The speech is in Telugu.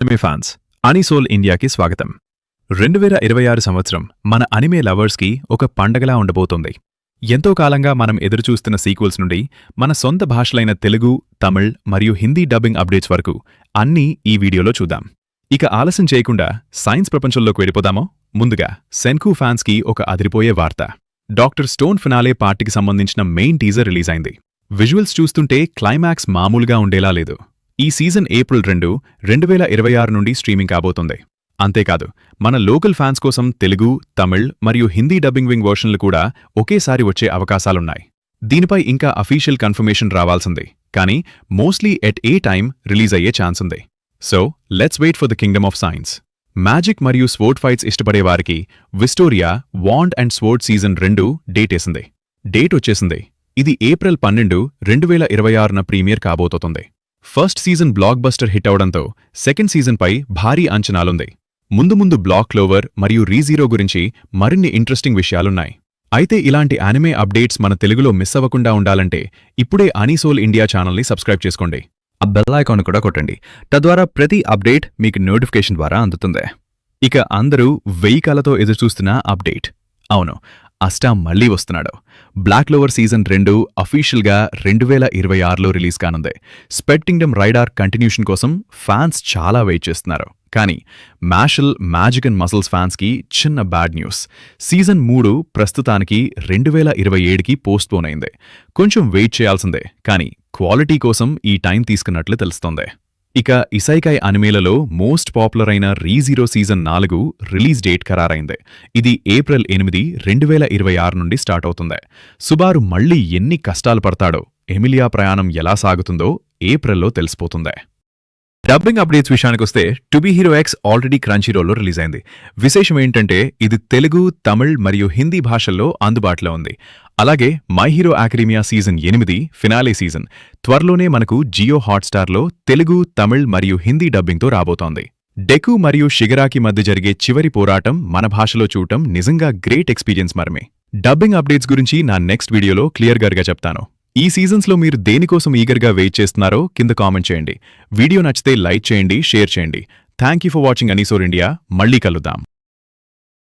అనిమే ఫ్యాన్స్ అనిసోల్ ఇండియాకి స్వాగతం. 2026 సంవత్సరం మన అనిమే లవర్స్కి ఒక పండగలా ఉండబోతోంది. ఎంతో కాలంగా మనం ఎదురుచూస్తున్న సీక్వెల్స్ నుండి మన సొంత భాషలైన తెలుగు, తమిళ్ మరియు హిందీ డబ్బింగ్ అప్డేట్స్ వరకు అన్నీ ఈ వీడియోలో చూద్దాం. ఇక ఆలస్యం చేయకుండా సైన్స్ ప్రపంచంలోకి వెళ్ళిపోదామో. ముందుగా సెన్కు ఫ్యాన్స్కి ఒక అదిరిపోయే వార్త. డాక్టర్ స్టోన్ ఫినాలే పార్టీకి సంబంధించిన మెయిన్ టీజర్ రిలీజ్ అయింది. విజువల్స్ చూస్తుంటే క్లైమాక్స్ మామూలుగా ఉండేలా లేదు. ఈ సీజన్ ఏప్రిల్ 2, 2026 నుండి స్ట్రీమింగ్ కాబోతుంది. అంతేకాదు, మన లోకల్ ఫ్యాన్స్ కోసం తెలుగు, తమిళ్ మరియు హిందీ డబ్బింగ్ వింగ్ వర్షన్లు కూడా ఒకేసారి వచ్చే అవకాశాలున్నాయి. దీనిపై ఇంకా అఫీషియల్ కన్ఫర్మేషన్ రావాల్సింది, కానీ mostly at a time release అయ్యే ఛాన్స్ ఉంది. So let's wait for the kingdom of science. Magic మరియు స్వోర్డ్ ఫైట్స్ ఇష్టపడే వారికి Wistoria wand and sword season 2 date వచ్చేసింది. ఇది ఏప్రిల్ 12, 2026న ప్రీమియర్ కాబోతోంది. First season blockbuster hit అవడంతో సెకండ్ సీజన్పై భారీ అంచనాలుంది. ముందు బ్లాక్ క్లోవర్ మరియు రీజీరో గురించి మరిన్ని ఇంట్రెస్టింగ్ విషయాలున్నాయి. అయితే ఇలాంటి యానిమే అప్డేట్స్ మన తెలుగులో మిస్ అవ్వకుండా ఉండాలంటే ఇప్పుడే అనిసోల్ ఇండియా ఛానల్ని సబ్స్క్రైబ్ చేసుకోండి. ఆ బెల్ ఐకాన్ కూడా కొట్టండి. తద్వారా ప్రతి అప్డేట్ మీకు నోటిఫికేషన్ ద్వారా అందుతుంది. ఇక అందరూ 1000 కలతో ఎదురుచూస్తున్న అప్డేట్. అవును, అష్టా మళ్లీ వస్తున్నాడు. బ్లాక్ క్లోవర్ సీజన్ 2 అఫీషియల్గా 2026లో రిలీజ్ కానుంది. స్పెడ్ కింగ్డమ్ రైడార్ కంటిన్యూషన్ కోసం ఫ్యాన్స్ చాలా వెయిట్ చేస్తున్నారు. కానీ మ్యాషల్, మ్యాజిక్ అండ్ మసిల్స్ ఫ్యాన్స్కి చిన్న బ్యాడ్ న్యూస్. సీజన్ 3 ప్రస్తుతానికి 2027కి పోస్ట్పోన్ అయింది. కొంచెం వెయిట్ చేయాల్సిందే, కానీ క్వాలిటీ కోసం ఈ టైం తీసుకున్నట్లు తెలుస్తోంది. ఇక ఇసైకాయ్ అనిమేలలో మోస్ట్ పాపులర్ అయిన రీజీరో సీజన్ 4 రిలీజ్ డేట్ ఖరారైంది. ఇది ఏప్రిల్ 8, 2026 నుండి స్టార్ట్ అవుతుంది. సుబారు మళ్లీ ఎన్ని కష్టాలు పడతాడో, ఎమిలియా ప్రయాణం ఎలా సాగుతుందో ఏప్రిల్లో తెలిసిపోతుంది. డబ్బింగ్ అప్డేట్స్ విషయానికొస్తే to be hero X already క్రంచీరోల్లో రిలీజ్ అయింది. విశేషం ఏంటంటే ఇది తెలుగు, తమిళ్ మరియు హిందీ భాషల్లో అందుబాటులో ఉంది. అలాగే my hero Academia season 8 finale season త్వరలోనే మనకు జియో హాట్స్టార్లో తెలుగు, తమిళ్ మరియు హిందీ డబ్బింగ్తో రాబోతోంది. డెకు మరియు షిగరాకి మధ్య జరిగే చివరి పోరాటం మన భాషలో చూడటం నిజంగా గ్రేట్ ఎక్స్పీరియన్స్ మరమే. డబ్బింగ్ అప్డేట్స్ గురించి నా నెక్స్ట్ వీడియోలో క్లియర్గా చెప్తాను. ఈ సీజన్స్లో మీరు దేనికోసం ఈగర్గా వెయిట్ చేస్తున్నారో కింద కామెంట్ చేయండి. వీడియో నచ్చితే లైక్ చేయండి, షేర్ చేయండి. Thank you for watching anisole India. మళ్ళీ కలుద్దాం.